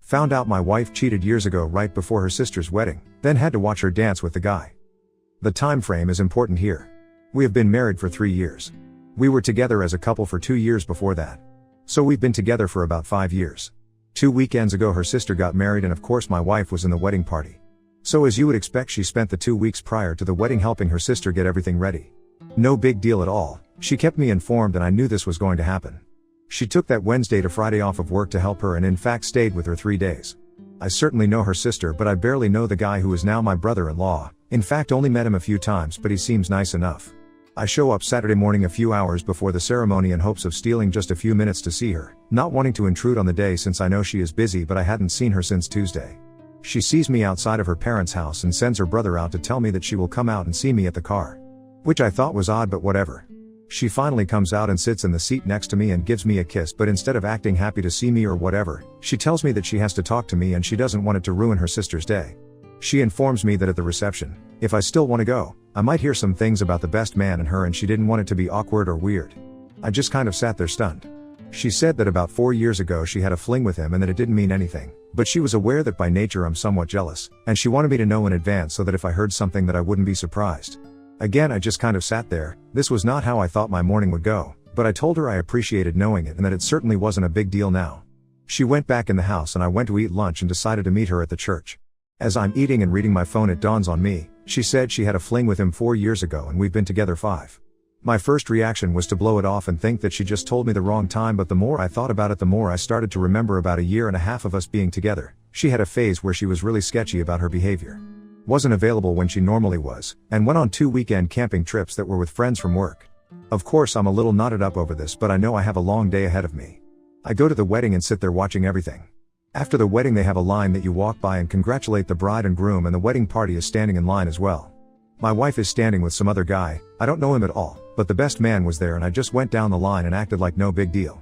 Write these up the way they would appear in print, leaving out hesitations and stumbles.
Found out my wife cheated years ago right before her sister's wedding, then had to watch her dance with the guy. The time frame is important here. We have been married for 3 years. We were together as a couple for 2 years before that. So we've been together for about 5 years. 2 weekends ago her sister got married and of course my wife was in the wedding party. So as you would expect, she spent the 2 weeks prior to the wedding helping her sister get everything ready. No big deal at all, she kept me informed and I knew this was going to happen. She took that Wednesday to Friday off of work to help her and in fact stayed with her 3 days. I certainly know her sister but I barely know the guy who is now my brother-in-law, in fact only met him a few times but he seems nice enough. I show up Saturday morning a few hours before the ceremony in hopes of stealing just a few minutes to see her, not wanting to intrude on the day since I know she is busy but I hadn't seen her since Tuesday. She sees me outside of her parents' house and sends her brother out to tell me that she will come out and see me at the car. Which I thought was odd but whatever. She finally comes out and sits in the seat next to me and gives me a kiss but instead of acting happy to see me or whatever, she tells me that she has to talk to me and she doesn't want it to ruin her sister's day. She informs me that at the reception, if I still want to go, I might hear some things about the best man and her and she didn't want it to be awkward or weird. I just kind of sat there stunned. She said that about 4 years ago she had a fling with him and that it didn't mean anything, but she was aware that by nature I'm somewhat jealous, and she wanted me to know in advance so that if I heard something that I wouldn't be surprised. Again I just kind of sat there. This was not how I thought my morning would go, but I told her I appreciated knowing it and that it certainly wasn't a big deal now. She went back in the house and I went to eat lunch and decided to meet her at the church. As I'm eating and reading my phone it dawns on me, she said she had a fling with him 4 years ago and we've been together 5. My first reaction was to blow it off and think that she just told me the wrong time, but the more I thought about it the more I started to remember about a year and a half of us being together. She had a phase where she was really sketchy about her behavior. Wasn't available when she normally was, and went on 2 weekend camping trips that were with friends from work. Of course I'm a little knotted up over this but I know I have a long day ahead of me. I go to the wedding and sit there watching everything. After the wedding they have a line that you walk by and congratulate the bride and groom and the wedding party is standing in line as well. My wife is standing with some other guy, I don't know him at all, but the best man was there and I just went down the line and acted like no big deal.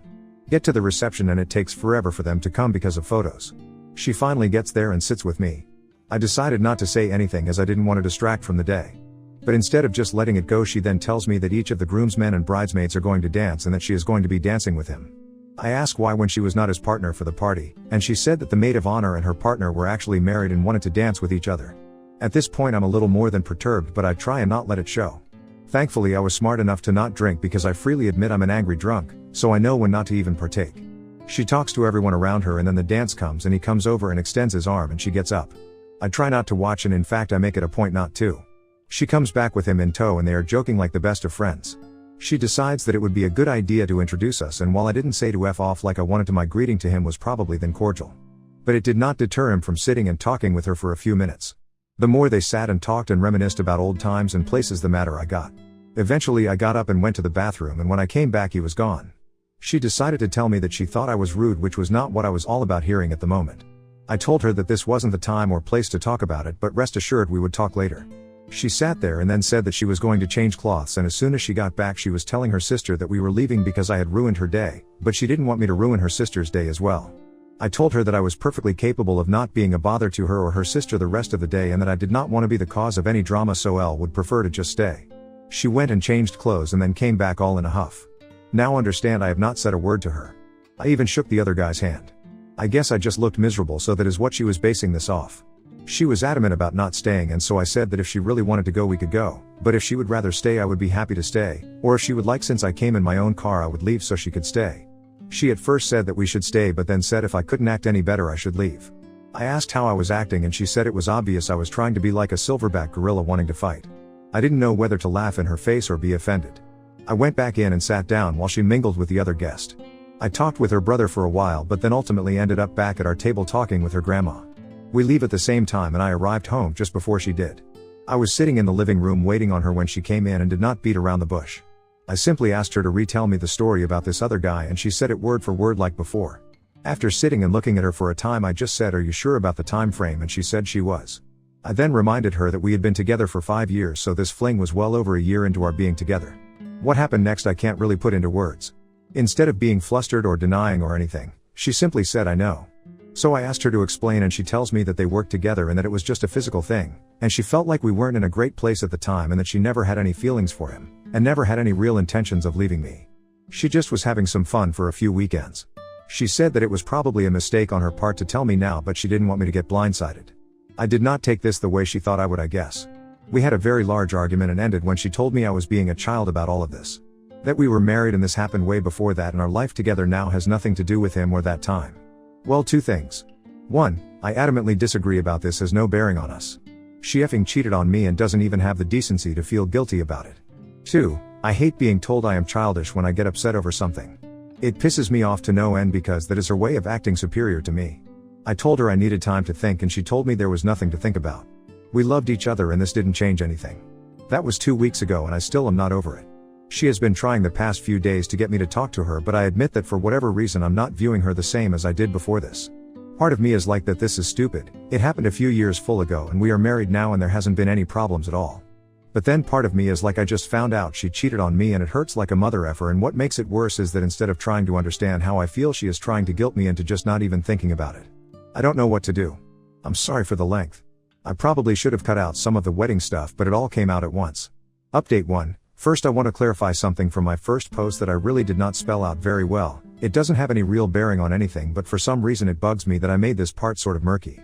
Get to the reception and it takes forever for them to come because of photos. She finally gets there and sits with me. I decided not to say anything as I didn't want to distract from the day. But instead of just letting it go she then tells me that each of the groomsmen and bridesmaids are going to dance and that she is going to be dancing with him. I asked why when she was not his partner for the party, and she said that the maid of honor and her partner were actually married and wanted to dance with each other. At this point I'm a little more than perturbed but I try and not let it show. Thankfully I was smart enough to not drink because I freely admit I'm an angry drunk, so I know when not to even partake. She talks to everyone around her and then the dance comes and he comes over and extends his arm and she gets up. I try not to watch and in fact I make it a point not to. She comes back with him in tow and they are joking like the best of friends. She decides that it would be a good idea to introduce us and while I didn't say to F off like I wanted to, my greeting to him was probably then cordial. But it did not deter him from sitting and talking with her for a few minutes. The more they sat and talked and reminisced about old times and places the madder I got. Eventually I got up and went to the bathroom and when I came back he was gone. She decided to tell me that she thought I was rude, which was not what I was all about hearing at the moment. I told her that this wasn't the time or place to talk about it but rest assured we would talk later. She sat there and then said that she was going to change clothes and as soon as she got back she was telling her sister that we were leaving because I had ruined her day, but she didn't want me to ruin her sister's day as well. I told her that I was perfectly capable of not being a bother to her or her sister the rest of the day and that I did not want to be the cause of any drama, so Elle would prefer to just stay. She went and changed clothes and then came back all in a huff. Now understand I have not said a word to her. I even shook the other guy's hand. I guess I just looked miserable, so that is what she was basing this off. She was adamant about not staying and so I said that if she really wanted to go we could go, but if she would rather stay I would be happy to stay, or if she would like, since I came in my own car, I would leave so she could stay. She at first said that we should stay but then said if I couldn't act any better I should leave. I asked how I was acting and she said it was obvious I was trying to be like a silverback gorilla wanting to fight. I didn't know whether to laugh in her face or be offended. I went back in and sat down while she mingled with the other guest. I talked with her brother for a while but then ultimately ended up back at our table talking with her grandma. We leave at the same time and I arrived home just before she did. I was sitting in the living room waiting on her when she came in and did not beat around the bush. I simply asked her to retell me the story about this other guy and she said it word for word like before. After sitting and looking at her for a time I just said, "Are you sure about the time frame?" and she said she was. I then reminded her that we had been together for 5 years, so this fling was well over a year into our being together. What happened next I can't really put into words. Instead of being flustered or denying or anything, she simply said, "I know." So I asked her to explain and she tells me that they worked together and that it was just a physical thing, and she felt like we weren't in a great place at the time and that she never had any feelings for him, and never had any real intentions of leaving me. She just was having some fun for a few weekends. She said that it was probably a mistake on her part to tell me now, but she didn't want me to get blindsided. I did not take this the way she thought I would, I guess. We had a very large argument and ended when she told me I was being a child about all of this. That we were married and this happened way before that, and our life together now has nothing to do with him or that time. Well, two things. 1. I adamantly disagree about this, has no bearing on us. She effing cheated on me and doesn't even have the decency to feel guilty about it. 2. I hate being told I am childish when I get upset over something. It pisses me off to no end because that is her way of acting superior to me. I told her I needed time to think and she told me there was nothing to think about. We loved each other and this didn't change anything. That was 2 weeks ago and I still am not over it. She has been trying the past few days to get me to talk to her, but I admit that for whatever reason I'm not viewing her the same as I did before this. Part of me is like that this is stupid, it happened a few years full ago and we are married now and there hasn't been any problems at all. But then part of me is like I just found out she cheated on me and it hurts like a mother effer, and what makes it worse is that instead of trying to understand how I feel, she is trying to guilt me into just not even thinking about it. I don't know what to do. I'm sorry for the length. I probably should have cut out some of the wedding stuff, but it all came out at once. Update 1. First, I want to clarify something from my first post that I really did not spell out very well. It doesn't have any real bearing on anything, but for some reason it bugs me that I made this part sort of murky.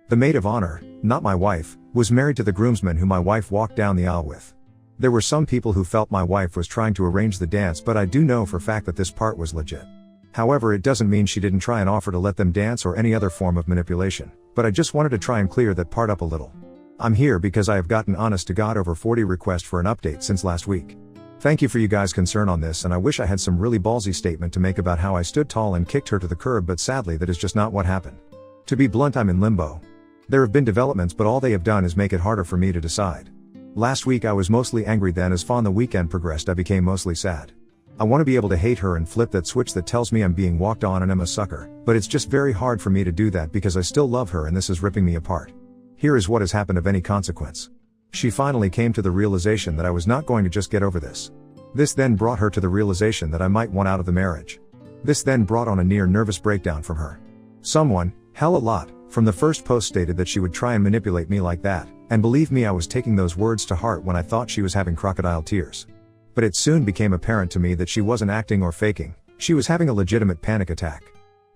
The maid of honor, not my wife, was married to the groomsman who my wife walked down the aisle with. There were some people who felt my wife was trying to arrange the dance, but I do know for a fact that this part was legit. However, it doesn't mean she didn't try and offer to let them dance or any other form of manipulation, but I just wanted to try and clear that part up a little. I'm here because I have gotten honest to God over 40 requests for an update since last week. Thank you for you guys' concern on this, and I wish I had some really ballsy statement to make about how I stood tall and kicked her to the curb, but sadly that is just not what happened. To be blunt, I'm in limbo. There have been developments, but all they have done is make it harder for me to decide. Last week I was mostly angry, then as the weekend progressed I became mostly sad. I want to be able to hate her and flip that switch that tells me I'm being walked on and am a sucker, but it's just very hard for me to do that because I still love her and this is ripping me apart. Here is what has happened of any consequence. She finally came to the realization that I was not going to just get over this. This then brought her to the realization that I might want out of the marriage. This then brought on a near nervous breakdown from her. Someone, hell a lot, from the first post stated that she would try and manipulate me like that, and believe me, I was taking those words to heart when I thought she was having crocodile tears. But it soon became apparent to me that she wasn't acting or faking, she was having a legitimate panic attack.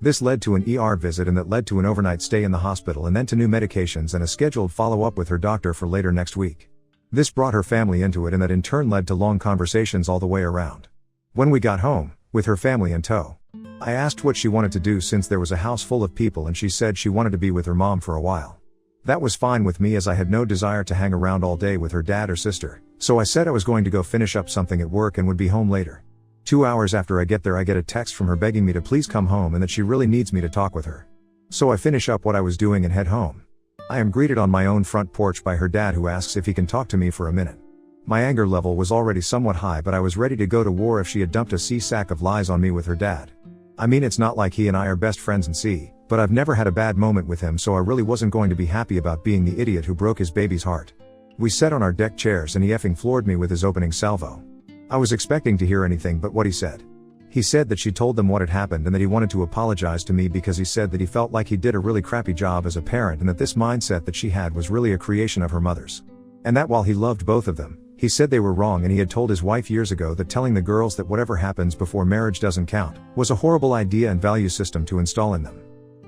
This led to an ER visit, and that led to an overnight stay in the hospital, and then to new medications and a scheduled follow-up with her doctor for later next week. This brought her family into it, and that in turn led to long conversations all the way around. When we got home, with her family in tow, I asked what she wanted to do since there was a house full of people, and she said she wanted to be with her mom for a while. That was fine with me as I had no desire to hang around all day with her dad or sister, so I said I was going to go finish up something at work and would be home later. 2 hours after I get there I get a text from her begging me to please come home and that she really needs me to talk with her. So I finish up what I was doing and head home. I am greeted on my own front porch by her dad, who asks if he can talk to me for a minute. My anger level was already somewhat high, but I was ready to go to war if she had dumped a sack of lies on me with her dad. I mean, it's not like he and I are best friends and but I've never had a bad moment with him, so I really wasn't going to be happy about being the idiot who broke his baby's heart. We sat on our deck chairs and he effing floored me with his opening salvo. I was expecting to hear anything but what he said. He said that she told them what had happened and that he wanted to apologize to me because he said that he felt like he did a really crappy job as a parent, and that this mindset that she had was really a creation of her mother's. And that while he loved both of them, he said they were wrong, and he had told his wife years ago that telling the girls that whatever happens before marriage doesn't count was a horrible idea and value system to install in them.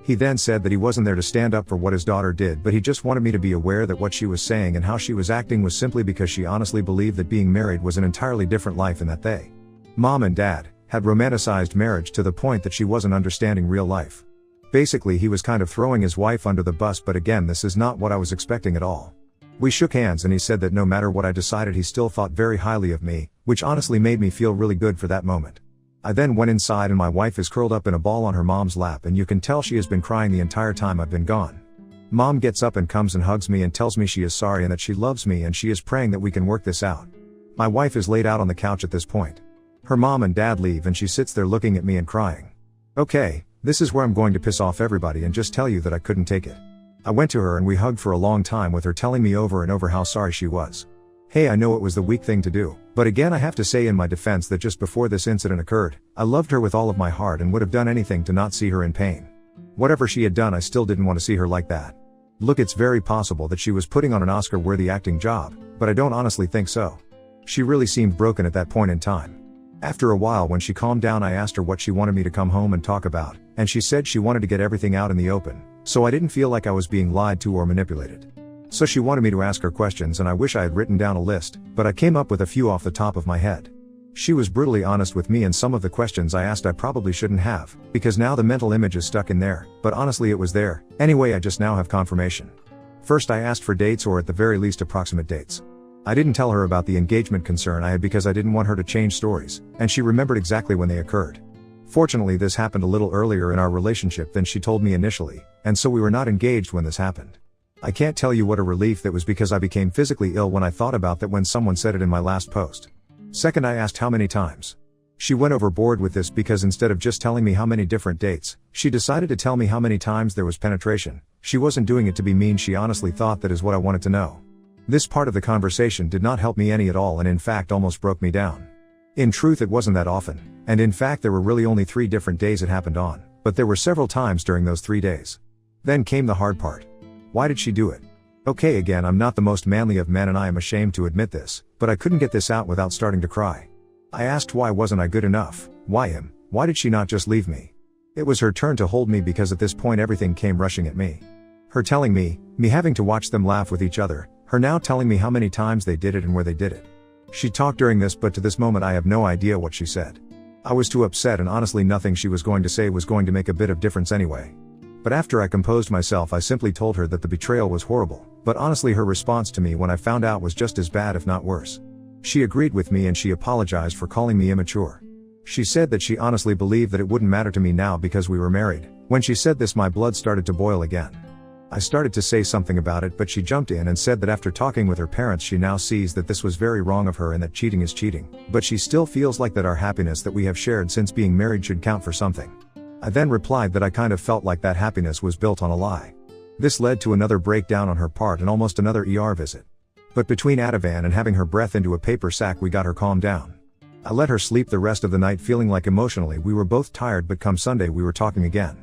He then said that he wasn't there to stand up for what his daughter did, but he just wanted me to be aware that what she was saying and how she was acting was simply because she honestly believed that being married was an entirely different life, and that they, mom and dad, had romanticized marriage to the point that she wasn't understanding real life. Basically, he was kind of throwing his wife under the bus, but again, this is not what I was expecting at all. We shook hands and he said that no matter what I decided, he still thought very highly of me, which honestly made me feel really good for that moment. I then went inside and my wife is curled up in a ball on her mom's lap, and you can tell she has been crying the entire time I've been gone. Mom gets up and comes and hugs me and tells me she is sorry and that she loves me and she is praying that we can work this out. My wife is laid out on the couch at this point. Her mom and dad leave and she sits there looking at me and crying. Okay, this is where I'm going to piss off everybody and just tell you that I couldn't take it. I went to her and we hugged for a long time, with her telling me over and over how sorry she was. Hey, I know it was the weak thing to do, but again I have to say in my defense that just before this incident occurred, I loved her with all of my heart and would have done anything to not see her in pain. Whatever she had done, I still didn't want to see her like that. Look, it's very possible that she was putting on an Oscar-worthy acting job, but I don't honestly think so. She really seemed broken at that point in time. After a while, when she calmed down, I asked her what she wanted me to come home and talk about, and she said she wanted to get everything out in the open, so I didn't feel like I was being lied to or manipulated. So she wanted me to ask her questions, and I wish I had written down a list, but I came up with a few off the top of my head. She was brutally honest with me, and some of the questions I asked I probably shouldn't have, because now the mental image is stuck in there, but honestly it was there. Anyway, I just now have confirmation. First, I asked for dates, or at the very least approximate dates. I didn't tell her about the engagement concern I had because I didn't want her to change stories, and she remembered exactly when they occurred. Fortunately, this happened a little earlier in our relationship than she told me initially, and so we were not engaged when this happened. I can't tell you what a relief that was, because I became physically ill when I thought about that when someone said it in my last post. Second, I asked how many times. She went overboard with this because instead of just telling me how many different dates, she decided to tell me how many times there was penetration. She wasn't doing it to be mean, she honestly thought that is what I wanted to know. This part of the conversation did not help me any at all, and in fact almost broke me down. In truth, it wasn't that often, and in fact there were really only 3 different days it happened on, but there were several times during those 3 days. Then came the hard part. Why did she do it? Okay, again, I'm not the most manly of men and I am ashamed to admit this, but I couldn't get this out without starting to cry. I asked, why wasn't I good enough? Why him? Why did she not just leave me? It was her turn to hold me, because at this point everything came rushing at me. Her telling me having to watch them laugh with each other, her now telling me how many times they did it and where they did it. She talked during this, but to this moment I have no idea what she said. I was too upset, and honestly nothing she was going to say was going to make a bit of difference anyway. But after I composed myself, I simply told her that the betrayal was horrible, but honestly her response to me when I found out was just as bad, if not worse. She agreed with me and she apologized for calling me immature. She said that she honestly believed that it wouldn't matter to me now because we were married. When she said this, my blood started to boil again. I started to say something about it, but she jumped in and said that after talking with her parents she now sees that this was very wrong of her and that cheating is cheating, but she still feels like that our happiness that we have shared since being married should count for something. I then replied that I kind of felt like that happiness was built on a lie. This led to another breakdown on her part and almost another ER visit. But between Ativan and having her breath into a paper sack, we got her calmed down. I let her sleep the rest of the night, feeling like emotionally we were both tired, but come Sunday we were talking again.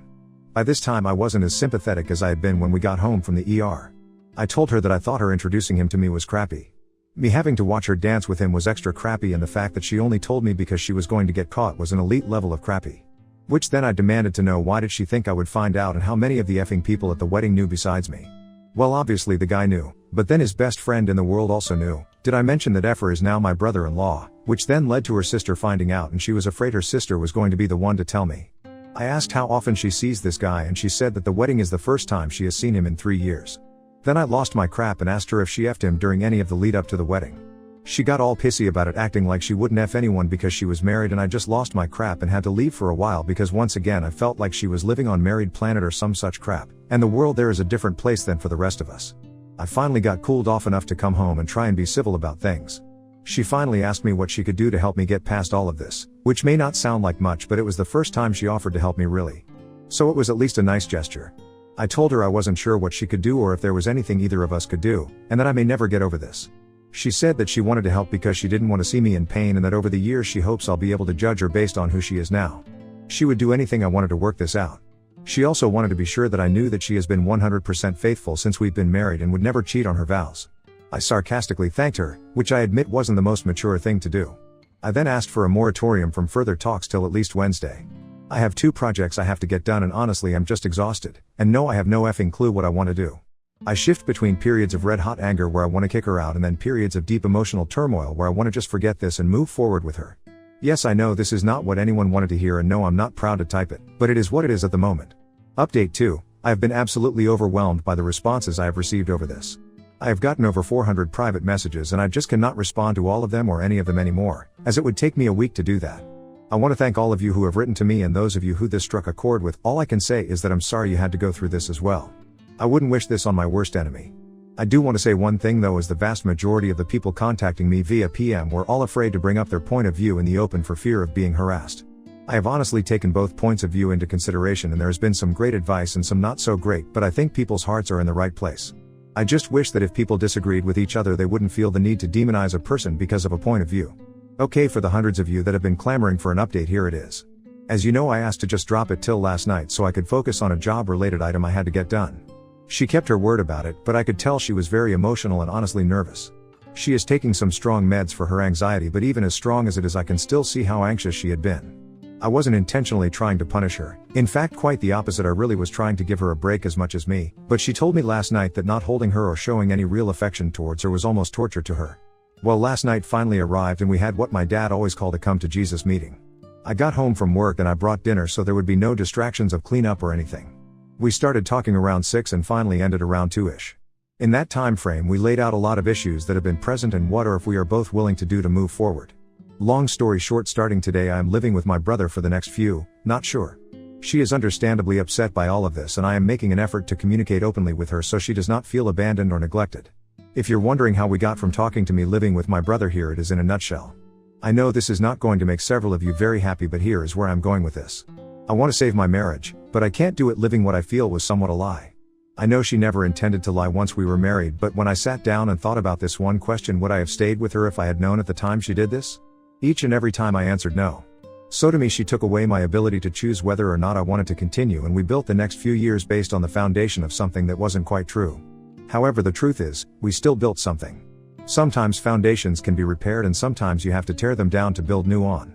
By this time I wasn't as sympathetic as I had been when we got home from the ER. I told her that I thought her introducing him to me was crappy. Me having to watch her dance with him was extra crappy, and the fact that she only told me because she was going to get caught was an elite level of crappy. Which then I demanded to know, why did she think I would find out, and how many of the effing people at the wedding knew besides me? Well, obviously the guy knew, but then his best friend in the world also knew. Did I mention that Effer is now my brother-in-law, which then led to her sister finding out, and she was afraid her sister was going to be the one to tell me. I asked how often she sees this guy, and she said that the wedding is the first time she has seen him in 3 years. Then I lost my crap and asked her if she effed him during any of the lead up to the wedding. She got all pissy about it, acting like she wouldn't F anyone because she was married, and I just lost my crap and had to leave for a while because once again I felt like she was living on Married Planet or some such crap, and the world there is a different place than for the rest of us. I finally got cooled off enough to come home and try and be civil about things. She finally asked me what she could do to help me get past all of this, which may not sound like much, but it was the first time she offered to help me really. So it was at least a nice gesture. I told her I wasn't sure what she could do or if there was anything either of us could do, and that I may never get over this. She said that she wanted to help because she didn't want to see me in pain, and that over the years she hopes I'll be able to judge her based on who she is now. She would do anything I wanted to work this out. She also wanted to be sure that I knew that she has been 100% faithful since we've been married and would never cheat on her vows. I sarcastically thanked her, which I admit wasn't the most mature thing to do. I then asked for a moratorium from further talks till at least Wednesday. I have 2 projects I have to get done, and honestly I'm just exhausted, and no, I have no effing clue what I want to do. I shift between periods of red-hot anger where I want to kick her out, and then periods of deep emotional turmoil where I want to just forget this and move forward with her. Yes, I know this is not what anyone wanted to hear, and no, I'm not proud to type it, but it is what it is at the moment. Update 2. I have been absolutely overwhelmed by the responses I have received over this. I have gotten over 400 private messages, and I just cannot respond to all of them or any of them anymore, as it would take me a week to do that. I want to thank all of you who have written to me, and those of you who this struck a chord with. All I can say is that I'm sorry you had to go through this as well. I wouldn't wish this on my worst enemy. I do want to say one thing though, as the vast majority of the people contacting me via PM were all afraid to bring up their point of view in the open for fear of being harassed. I have honestly taken both points of view into consideration, and there has been some great advice and some not so great, but I think people's hearts are in the right place. I just wish that if people disagreed with each other they wouldn't feel the need to demonize a person because of a point of view. Okay, for the hundreds of you that have been clamoring for an update, here it is. As you know, I asked to just drop it till last night so I could focus on a job-related item I had to get done. She kept her word about it, but I could tell she was very emotional and honestly nervous. She is taking some strong meds for her anxiety, but even as strong as it is, I can still see how anxious she had been. I wasn't intentionally trying to punish her. In fact, quite the opposite, I really was trying to give her a break as much as me, but she told me last night that not holding her or showing any real affection towards her was almost torture to her. Well, last night finally arrived and we had what my dad always called a come to Jesus meeting. I got home from work and I brought dinner so there would be no distractions of cleanup or anything. We started talking around 6 and finally ended around 2ish. In that time frame we laid out a lot of issues that have been present and what or if we are both willing to do to move forward. Long story short, starting today I am living with my brother for the next few, not sure. She is understandably upset by all of this and I am making an effort to communicate openly with her so she does not feel abandoned or neglected. If you're wondering how we got from talking to me living with my brother, here it is in a nutshell. I know this is not going to make several of you very happy, but here is where I'm going with this. I want to save my marriage, but I can't do it living what I feel was somewhat a lie. I know she never intended to lie once we were married, but when I sat down and thought about this one question, would I have stayed with her if I had known at the time she did this? Each and every time I answered no. So to me she took away my ability to choose whether or not I wanted to continue, and we built the next few years based on the foundation of something that wasn't quite true. However, the truth is, we still built something. Sometimes foundations can be repaired and sometimes you have to tear them down to build new on.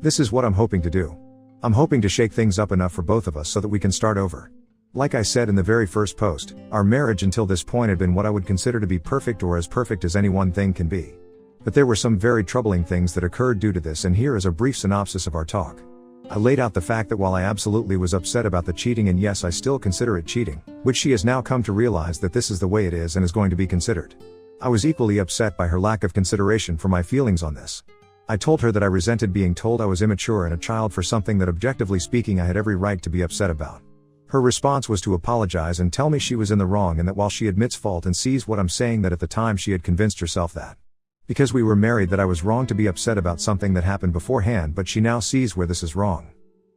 This is what I'm hoping to do. I'm hoping to shake things up enough for both of us so that we can start over. Like I said in the very first post, our marriage until this point had been what I would consider to be perfect, or as perfect as any one thing can be. But there were some very troubling things that occurred due to this, and here is a brief synopsis of our talk. I laid out the fact that while I absolutely was upset about the cheating, and yes, I still consider it cheating, which she has now come to realize that this is the way it is and is going to be considered. I was equally upset by her lack of consideration for my feelings on this. I told her that I resented being told I was immature and a child for something that, objectively speaking, I had every right to be upset about. Her response was to apologize and tell me she was in the wrong, and that while she admits fault and sees what I'm saying, that at the time she had convinced herself that because we were married that I was wrong to be upset about something that happened beforehand, but she now sees where this is wrong.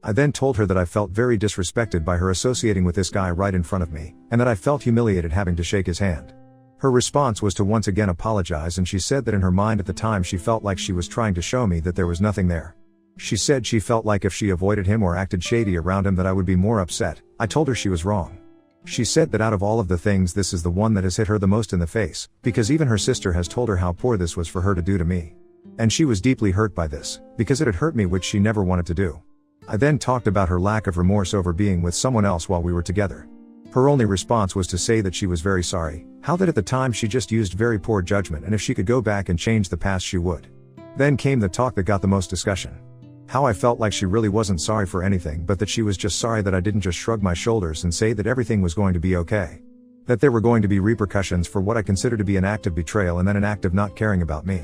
I then told her that I felt very disrespected by her associating with this guy right in front of me, and that I felt humiliated having to shake his hand. Her response was to once again apologize, and she said that in her mind at the time she felt like she was trying to show me that there was nothing there. She said she felt like if she avoided him or acted shady around him that I would be more upset. I told her she was wrong. She said that out of all of the things, this is the one that has hit her the most in the face, because even her sister has told her how poor this was for her to do to me. And she was deeply hurt by this, because it had hurt me, which she never wanted to do. I then talked about her lack of remorse over being with someone else while we were together. Her only response was to say that she was very sorry, how that at the time she just used very poor judgment, and if she could go back and change the past she would. Then came the talk that got the most discussion. How I felt like she really wasn't sorry for anything, but that she was just sorry that I didn't just shrug my shoulders and say that everything was going to be okay. That there were going to be repercussions for what I consider to be an act of betrayal and then an act of not caring about me.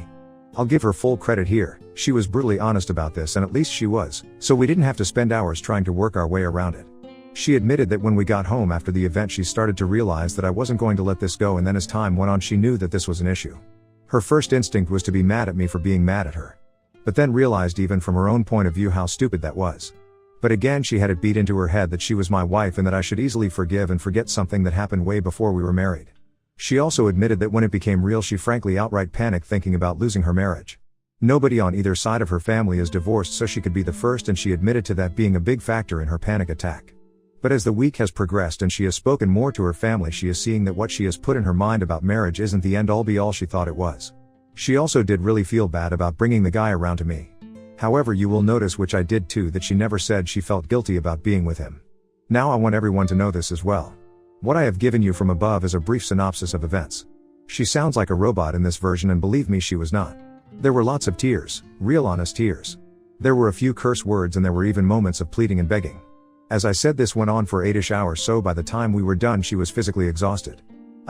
I'll give her full credit here, she was brutally honest about this, and at least she was, so we didn't have to spend hours trying to work our way around it. She admitted that when we got home after the event she started to realize that I wasn't going to let this go, and then as time went on she knew that this was an issue. Her first instinct was to be mad at me for being mad at her. But then realized even from her own point of view how stupid that was. But again she had it beat into her head that she was my wife and that I should easily forgive and forget something that happened way before we were married. She also admitted that when it became real she frankly outright panicked thinking about losing her marriage. Nobody on either side of her family is divorced, so she could be the first, and she admitted to that being a big factor in her panic attack. But as the week has progressed and she has spoken more to her family, she is seeing that what she has put in her mind about marriage isn't the end all be all she thought it was. She also did really feel bad about bringing the guy around to me. However, you will notice, which I did too, that she never said she felt guilty about being with him. Now I want everyone to know this as well. What I have given you from above is a brief synopsis of events. She sounds like a robot in this version, and believe me, she was not. There were lots of tears, real honest tears. There were a few curse words, and there were even moments of pleading and begging. As I said, this went on for 8-ish hours, so by the time we were done she was physically exhausted.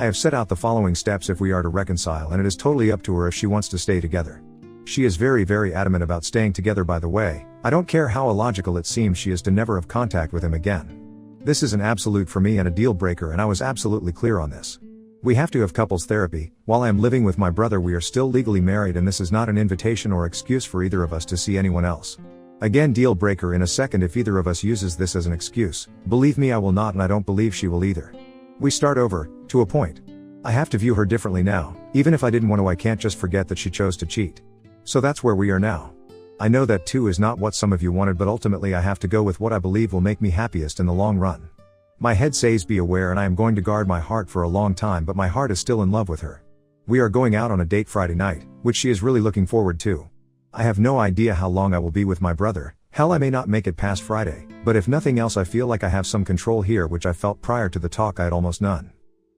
I have set out the following steps if we are to reconcile, and it is totally up to her if she wants to stay together. She is very, very adamant about staying together, by the way. I don't care how illogical it seems, she is to never have contact with him again. This is an absolute for me and a deal breaker, and I was absolutely clear on this. We have to have couples therapy. While I am living with my brother, we are still legally married, and this is not an invitation or excuse for either of us to see anyone else. Again, deal breaker in a second if either of us uses this as an excuse. Believe me, I will not, and I don't believe she will either. We start over, to a point. I have to view her differently now. Even if I didn't want to, I can't just forget that she chose to cheat. So that's where we are now. I know that too is not what some of you wanted, but ultimately I have to go with what I believe will make me happiest in the long run. My head says be aware, and I am going to guard my heart for a long time, but my heart is still in love with her. We are going out on a date Friday night, which she is really looking forward to. I have no idea how long I will be with my brother, Hell, I may not make it past Friday, but if nothing else I feel like I have some control here, which I felt prior to the talk I had almost none.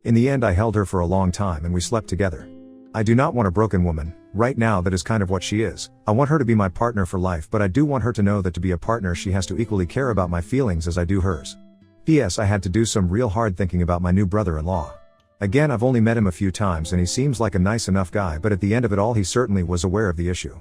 In the end I held her for a long time and we slept together. I do not want a broken woman, right now that is kind of what she is. I want her to be my partner for life, but I do want her to know that to be a partner she has to equally care about my feelings as I do hers. P.S. I had to do some real hard thinking about my new brother-in-law. Again, I've only met him a few times and he seems like a nice enough guy, but at the end of it all he certainly was aware of the issue.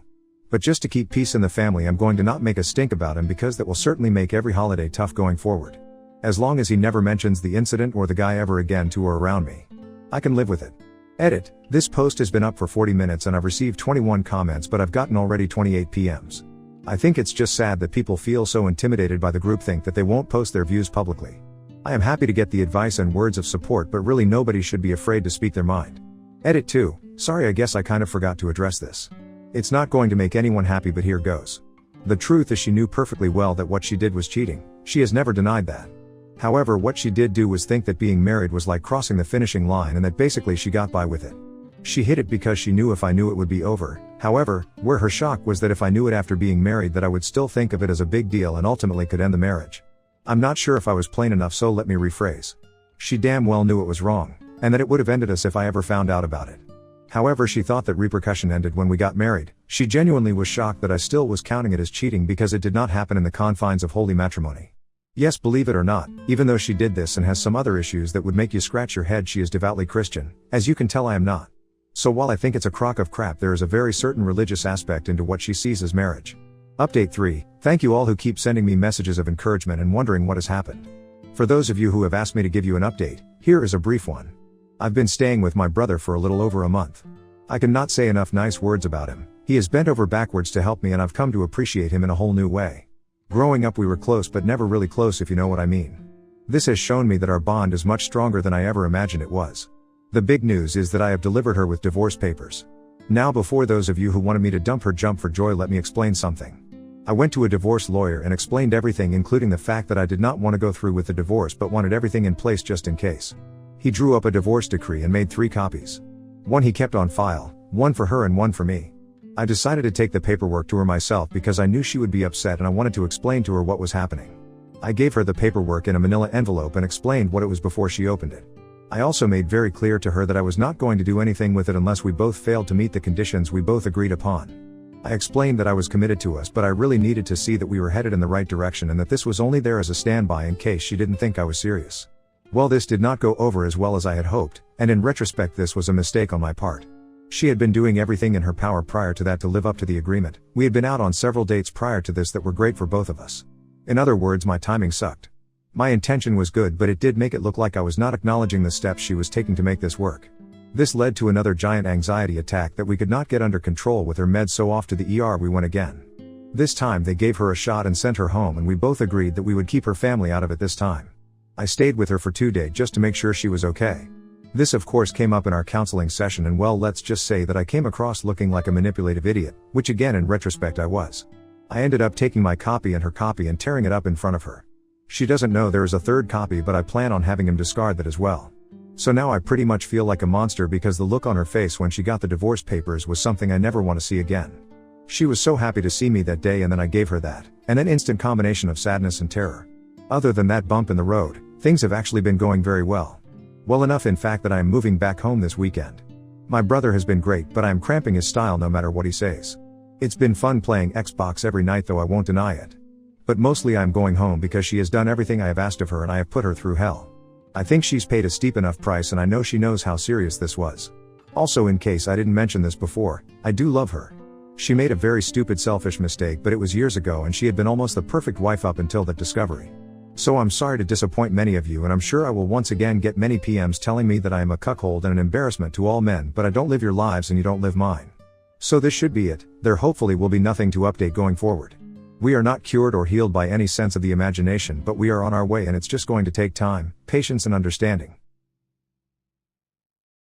But just to keep peace in the family I'm going to not make a stink about him, because that will certainly make every holiday tough going forward. As long as he never mentions the incident or the guy ever again to or around me, I can live with it. Edit. This post has been up for 40 minutes and I've received 21 comments, but I've gotten already 28 PMs. I think it's just sad that people feel so intimidated by the groupthink that they won't post their views publicly. I am happy to get the advice and words of support, but really nobody should be afraid to speak their mind. Edit 2. Sorry, I guess I kind of forgot to address this. It's not going to make anyone happy, but here goes. The truth is she knew perfectly well that what she did was cheating. She has never denied that. However, what she did do was think that being married was like crossing the finishing line and that basically she got by with it. She hid it because she knew if I knew it would be over. However, where her shock was that if I knew it after being married that I would still think of it as a big deal and ultimately could end the marriage. I'm not sure if I was plain enough, so let me rephrase. She damn well knew it was wrong, and that it would have ended us if I ever found out about it. However, she thought that repercussion ended when we got married. She genuinely was shocked that I still was counting it as cheating because it did not happen in the confines of holy matrimony. Yes, believe it or not, even though she did this and has some other issues that would make you scratch your head, she is devoutly Christian. As you can tell, I am not. So while I think it's a crock of crap, there is a very certain religious aspect into what she sees as marriage. Update 3. Thank you all who keep sending me messages of encouragement and wondering what has happened. For those of you who have asked me to give you an update, here is a brief one. I've been staying with my brother for a little over a month. I cannot say enough nice words about him. He has bent over backwards to help me and I've come to appreciate him in a whole new way. Growing up we were close, but never really close, if you know what I mean. This has shown me that our bond is much stronger than I ever imagined it was. The big news is that I have delivered her with divorce papers. Now, before those of you who wanted me to dump her jump for joy, let me explain something. I went to a divorce lawyer and explained everything, including the fact that I did not want to go through with the divorce but wanted everything in place just in case. He drew up a divorce decree and made 3 copies. One he kept on file, one for her and one for me. I decided to take the paperwork to her myself because I knew she would be upset and I wanted to explain to her what was happening. I gave her the paperwork in a manila envelope and explained what it was before she opened it. I also made very clear to her that I was not going to do anything with it unless we both failed to meet the conditions we both agreed upon. I explained that I was committed to us, but I really needed to see that we were headed in the right direction and that this was only there as a standby in case she didn't think I was serious. Well, this did not go over as well as I had hoped, and in retrospect this was a mistake on my part. She had been doing everything in her power prior to that to live up to the agreement. We had been out on several dates prior to this that were great for both of us. In other words, my timing sucked. My intention was good, but it did make it look like I was not acknowledging the steps she was taking to make this work. This led to another giant anxiety attack that we could not get under control with her meds, so off to the ER we went again. This time they gave her a shot and sent her home, and we both agreed that we would keep her family out of it this time. I stayed with her for 2 days just to make sure she was okay. This of course came up in our counseling session, and well, let's just say that I came across looking like a manipulative idiot, which again in retrospect I was. I ended up taking my copy and her copy and tearing it up in front of her. She doesn't know there is a 3rd copy, but I plan on having him discard that as well. So now I pretty much feel like a monster because the look on her face when she got the divorce papers was something I never want to see again. She was so happy to see me that day, and then I gave her that, and an instant combination of sadness and terror. Other than that bump in the road, things have actually been going very well. Well enough in fact that I am moving back home this weekend. My brother has been great, but I am cramping his style no matter what he says. It's been fun playing Xbox every night though, I won't deny it. But mostly I am going home because she has done everything I have asked of her and I have put her through hell. I think she's paid a steep enough price, and I know she knows how serious this was. Also, in case I didn't mention this before, I do love her. She made a very stupid selfish mistake, but it was years ago and she had been almost the perfect wife up until that discovery. So I'm sorry to disappoint many of you, and I'm sure I will once again get many PMs telling me that I am a cuckold and an embarrassment to all men, but I don't live your lives and you don't live mine. So this should be it. There hopefully will be nothing to update going forward. We are not cured or healed by any sense of the imagination, but we are on our way, and it's just going to take time, patience and understanding.